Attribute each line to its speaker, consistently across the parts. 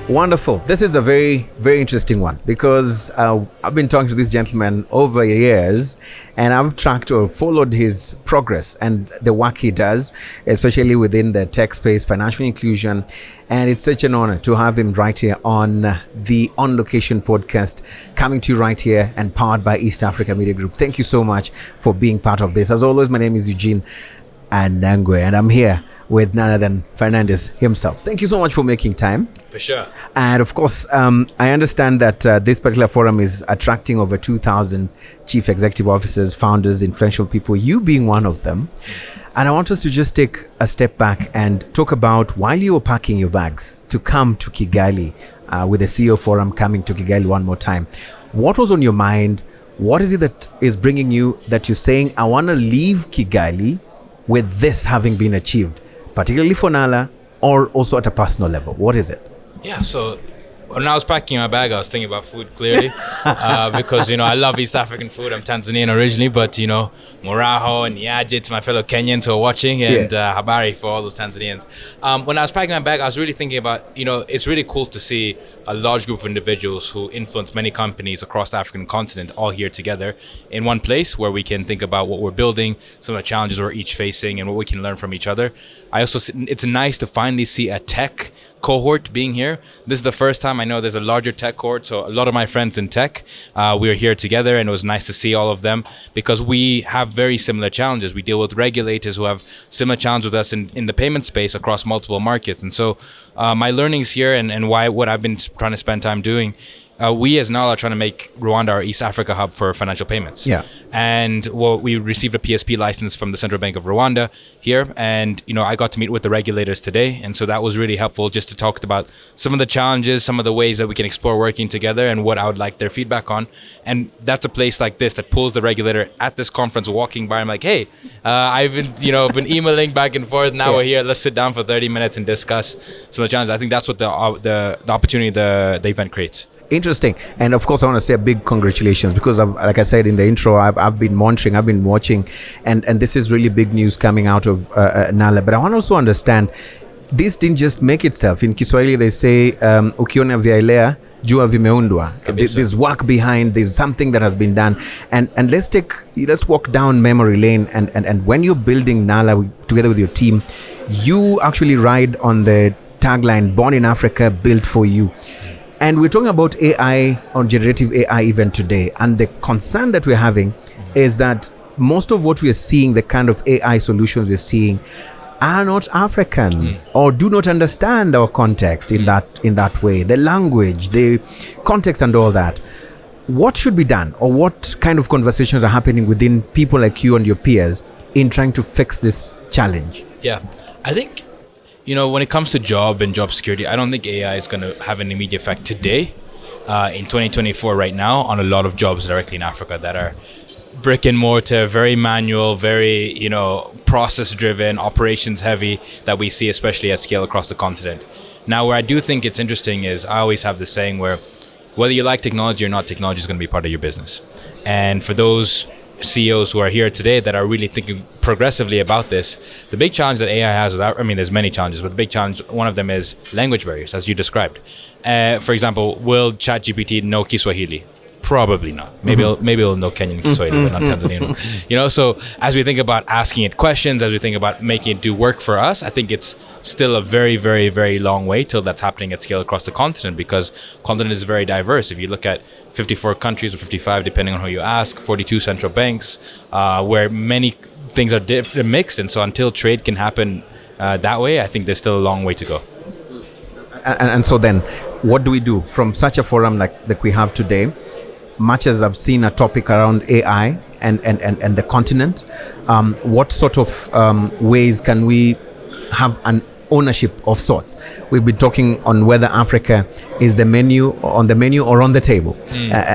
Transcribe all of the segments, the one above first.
Speaker 1: Wonderful. This is a very, very interesting one because I've been talking to this gentleman over years and I've tracked or followed his progress and the work he does, especially within the tech space, financial inclusion. And it's such an honor to have him right here on the On Location podcast, coming to you right here and powered by East Africa Media Group. Thank you so much for being part of this. As always, my name is Eugene Anangwe and I'm here with none other than Fernandes himself. Thank you so much for making time.
Speaker 2: For sure.
Speaker 1: And of course, I understand that this particular forum is attracting over 2,000 chief executive officers, founders, influential people, you being one of them. And I want us to just take a step back and talk about while you were packing your bags to come to Kigali, with the CEO Forum coming to Kigali one more time. What was on your mind? What is it that is bringing you that you're saying, I want to leave Kigali with this having been achieved, particularly for Nala or also at a personal level? What is it?
Speaker 2: Yeah, so when I was packing my bag, I was thinking about food clearly because, I love East African food. I'm Tanzanian originally, but, Moraho and Yaji to my fellow Kenyans who are watching and Habari for all those Tanzanians. When I was packing my bag, I was really thinking about, it's really cool to see a large group of individuals who influence many companies across the African continent all here together in one place where we can think about what we're building, some of the challenges we're each facing and what we can learn from each other. It's nice to finally see a tech cohort being here. This is the first time I know there's a larger tech cohort, so a lot of my friends in tech, we are here together and it was nice to see all of them because we have very similar challenges. We deal with regulators who have similar challenges with us in the payment space across multiple markets. And so my learnings here and what I've been trying to spend time doing, we as NAL are trying to make Rwanda our East Africa hub for financial payments.
Speaker 1: Yeah.
Speaker 2: And we received a PSP license from the Central Bank of Rwanda here. And, I got to meet with the regulators today. And so that was really helpful just to talk about some of the challenges, some of the ways that we can explore working together and what I would like their feedback on. And that's a place like this that pulls the regulator at this conference walking by. I'm like, hey, I've been emailing back and forth. Now we're here. Let's sit down for 30 minutes and discuss some of the challenges. I think that's what the opportunity the event creates.
Speaker 1: Interesting. And of course, I want to say a big congratulations because like I said in the intro, I've been monitoring, I've been watching, and this is really big news coming out of Nala. But I want to also understand, this didn't just make itself. In Kiswahili, they say, ukiona vyaelea, jua vimeundwa. There's work behind, there's something that has been done. And let's walk down memory lane. And when you're building Nala together with your team, you actually ride on the tagline, born in Africa, built for you. And we're talking about AI or generative AI even today. And the concern that we're having is that most of what we are seeing, the kind of AI solutions we're seeing, are not African or do not understand our context in that way, the language, the context and all that. What should be done, or what kind of conversations are happening within people like you and your peers in trying to fix this challenge?
Speaker 2: Yeah, I think when it comes to job and job security, I don't think AI is going to have an immediate effect today, in 2024 right now, on a lot of jobs directly in Africa that are brick and mortar, very manual, very, process driven, operations heavy that we see, especially at scale across the continent. Now, where I do think it's interesting is I always have this saying where whether you like technology or not, technology is going to be part of your business. And for those CEOs who are here today that are really thinking progressively about this, the big challenge that AI has, there's many challenges, but the big challenge, one of them is language barriers, as you described. For example, will ChatGPT know Kiswahili? Probably not. Maybe it'll know Kenyan Kiswahili, but not Tanzanian. So as we think about asking it questions, as we think about making it do work for us, I think it's still a very, very, very long way till that's happening at scale across the continent, because continent is very diverse. If you look at 54 countries or 55, depending on who you ask, 42 central banks, where many things are mixed. And so until trade can happen that way, I think there's still a long way to go.
Speaker 1: And so then, what do we do from such a forum like we have today? Much as I've seen a topic around AI and the continent, what sort of ways can we have an ownership of sorts? We've been talking on whether Africa is on the menu or on the table.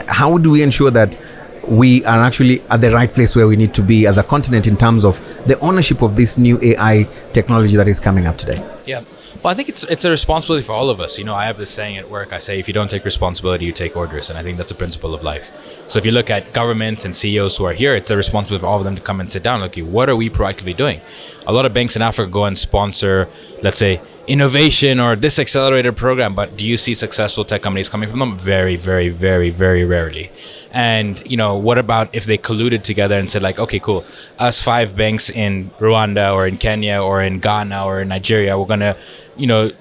Speaker 1: How do we ensure that we are actually at the right place where we need to be as a continent in terms of the ownership of this new AI technology that is coming up today?
Speaker 2: Yeah. Well, I think it's a responsibility for all of us. I have this saying at work. I say, if you don't take responsibility, you take orders. And I think that's a principle of life. So if you look at governments and CEOs who are here, it's the responsibility for all of them to come and sit down. Okay, what are we proactively doing? A lot of banks in Africa go and sponsor, let's say, innovation or this accelerator program, but do you see successful tech companies coming from them? Very, very, very, very rarely. And, what about if they colluded together and said like, okay, cool, us 5 banks in Rwanda or in Kenya or in Ghana or in Nigeria, we're going to,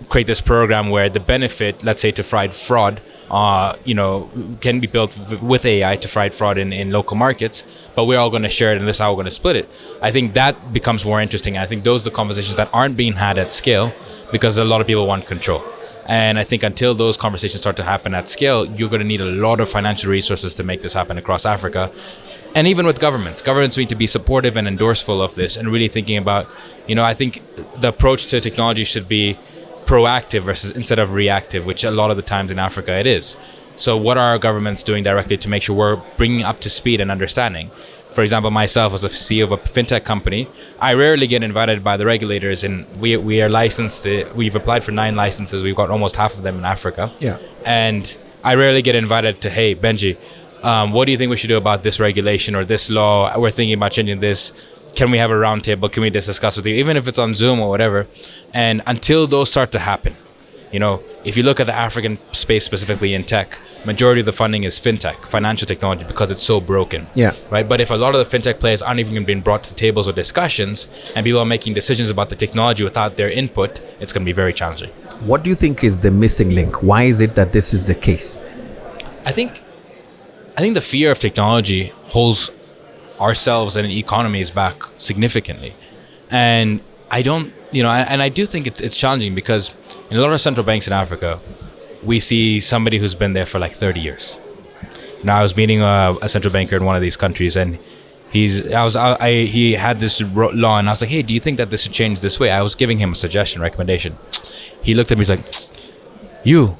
Speaker 2: create this program where the benefit, let's say to fight fraud, can be built with AI to fight fraud in local markets, but we're all going to share it and this is how we're going to split it. I think that becomes more interesting. I think those are the conversations that aren't being had at scale because a lot of people want control. And I think until those conversations start to happen at scale, you're going to need a lot of financial resources to make this happen across Africa. And even with governments need to be supportive and endorseful of this and really thinking about, I think the approach to technology should be proactive versus instead of reactive, which a lot of the times in Africa it is. So what are our governments doing directly to make sure we're bringing up to speed and understanding? For example, myself as a CEO of a fintech company, I rarely get invited by the regulators, and we are licensed. We've applied for 9 licenses. We've got almost half of them in Africa.
Speaker 1: Yeah.
Speaker 2: And I rarely get invited to, hey, Benji, what do you think we should do about this regulation or this law? We're thinking about changing this. Can we have a roundtable? Can we discuss with you, even if it's on Zoom or whatever? And until those start to happen, if you look at the African space specifically in tech, majority of the funding is fintech, financial technology, because it's so broken.
Speaker 1: Yeah.
Speaker 2: Right. But if a lot of the fintech players aren't even being brought to tables or discussions, and people are making decisions about the technology without their input, it's going to be very challenging.
Speaker 1: What do you think is the missing link? Why is it that this is the case?
Speaker 2: I think the fear of technology holds ourselves and economies back significantly. And I don't, and I do think it's challenging because in a lot of central banks in Africa, we see somebody who's been there for like 30 years. I was meeting a central banker in one of these countries, and he had this law, and I was like, hey, do you think that this should change this way? I was giving him a suggestion, recommendation. He looked at me, he's like, you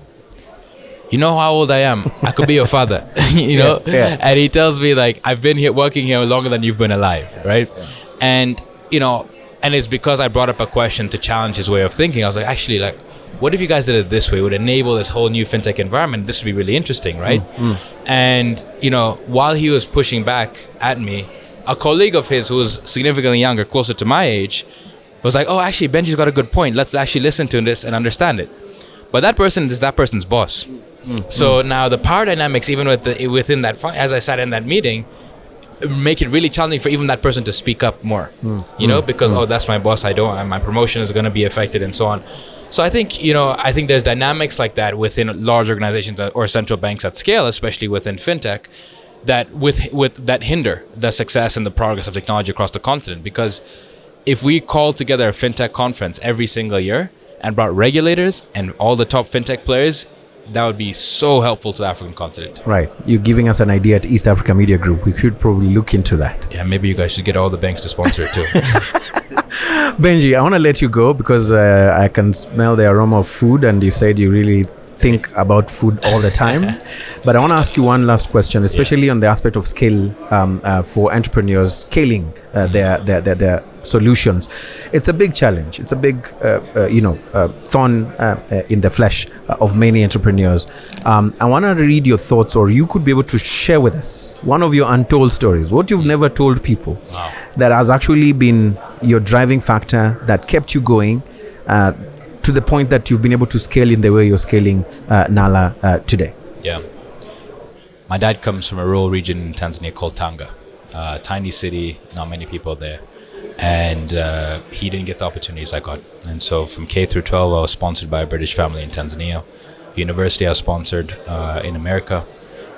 Speaker 2: know how old I am? I could be your father,
Speaker 1: Yeah.
Speaker 2: And he tells me like, I've been here working here longer than you've been alive, right? Yeah. And, and it's because I brought up a question to challenge his way of thinking. I was like, actually, like, what if you guys did it this way? It would enable this whole new fintech environment. This would be really interesting, right? And, while he was pushing back at me, a colleague of his who was significantly younger, closer to my age, was like, oh, actually, Benji's got a good point. Let's actually listen to this and understand it. But that person is that person's boss. So now the power dynamics, even within that, as I sat in that meeting, make it really challenging for even that person to speak up more, because, oh, that's my boss. My promotion is going to be affected and so on. So I think, there's dynamics like that within large organizations or central banks at scale, especially within fintech, that that hinder the success and the progress of technology across the continent. Because if we call together a fintech conference every single year and brought regulators and all the top fintech players, that would be so helpful to the African continent.
Speaker 1: Right. You're giving us an idea at East Africa Media Group. We should probably look into that.
Speaker 2: Yeah, maybe you guys should get all the banks to sponsor it too.
Speaker 1: Benji, I want to let you go because I can smell the aroma of food, and you said you really think about food all the time. But I want to ask you one last question, especially on the aspect of scale for entrepreneurs, scaling their solutions. It's a big challenge. It's a big, thorn in the flesh of many entrepreneurs. I want to read your thoughts, or you could be able to share with us one of your untold stories, what you've never told people, that has actually been your driving factor that kept you going to the point that you've been able to scale in the way you're scaling Nala today.
Speaker 2: Yeah. My dad comes from a rural region in Tanzania called Tanga, a tiny city, not many people there. And he didn't get the opportunities I got. And so from K through 12, I was sponsored by a British family in Tanzania. University, I was sponsored in America.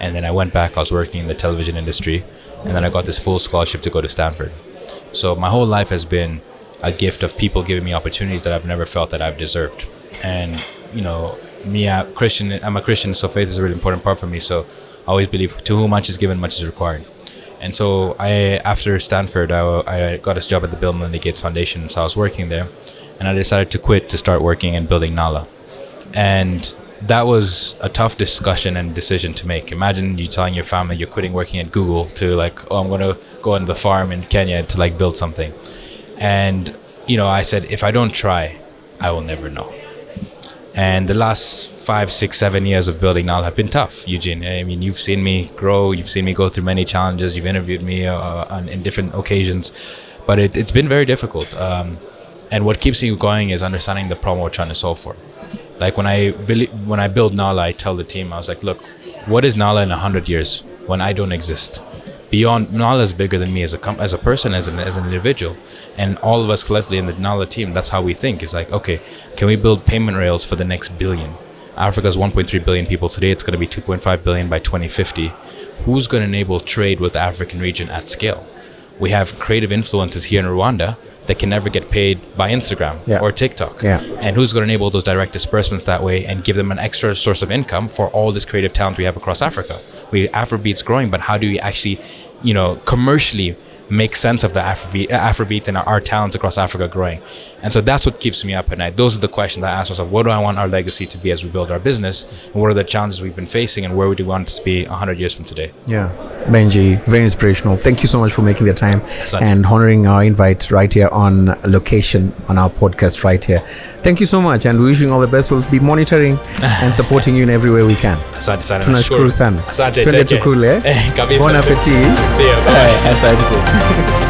Speaker 2: And then I went back, I was working in the television industry. And then I got this full scholarship to go to Stanford. So my whole life has been a gift of people giving me opportunities that I've never felt that I've deserved. And, I'm a Christian, so faith is a really important part for me. So I always believe to whom much is given, much is required. And so after Stanford, I got a job at the Bill and Melinda Gates Foundation. So I was working there, and I decided to quit to start working and building Nala. And that was a tough discussion and decision to make. Imagine you telling your family you're quitting working at Google to I'm going to go on the farm in Kenya to build something. And, I said, if I don't try, I will never know. And the last 5, 6, 7 years of building Nala have been tough, Eugene. I mean, you've seen me grow. You've seen me go through many challenges. You've interviewed me in different occasions. But it's been very difficult. And what keeps me going is understanding the problem we're trying to solve for. Like when I build Nala, I tell the team, I was like, look, what is Nala in 100 years when I don't exist? Beyond, Nala is bigger than me as a person, as an individual, and all of us collectively in the Nala team. That's how we think. It's like, okay, can we build payment rails for the next billion? Africa's 1.3 billion people today. It's going to be 2.5 billion by 2050. Who's going to enable trade with the African region at scale? We have creative influencers here in Rwanda that can never get paid by Instagram or TikTok. And who's going to enable those direct disbursements that way and give them an extra source of income for all this creative talent we have across Africa? Afrobeat's growing, but how do we actually, commercially make sense of the Afrobeat and our talents across Africa growing? And so that's what keeps me up at night. Those are the questions I ask myself. What do I want our legacy to be as we build our business? And what are the challenges we've been facing, and where do we want it to be 100 years from today?
Speaker 1: Yeah, Benji, very inspirational. Thank you so much for making the time and honoring our invite right here on location on our podcast right here. Thank you so much, and wishing all the best. We'll be monitoring and supporting you in every way we can.
Speaker 2: Asante sana.
Speaker 1: Tunashukuru sana.
Speaker 2: Asante.
Speaker 1: Twende tukule.
Speaker 2: Kabisa.
Speaker 1: Bon appetit.
Speaker 2: See you.
Speaker 1: Asante.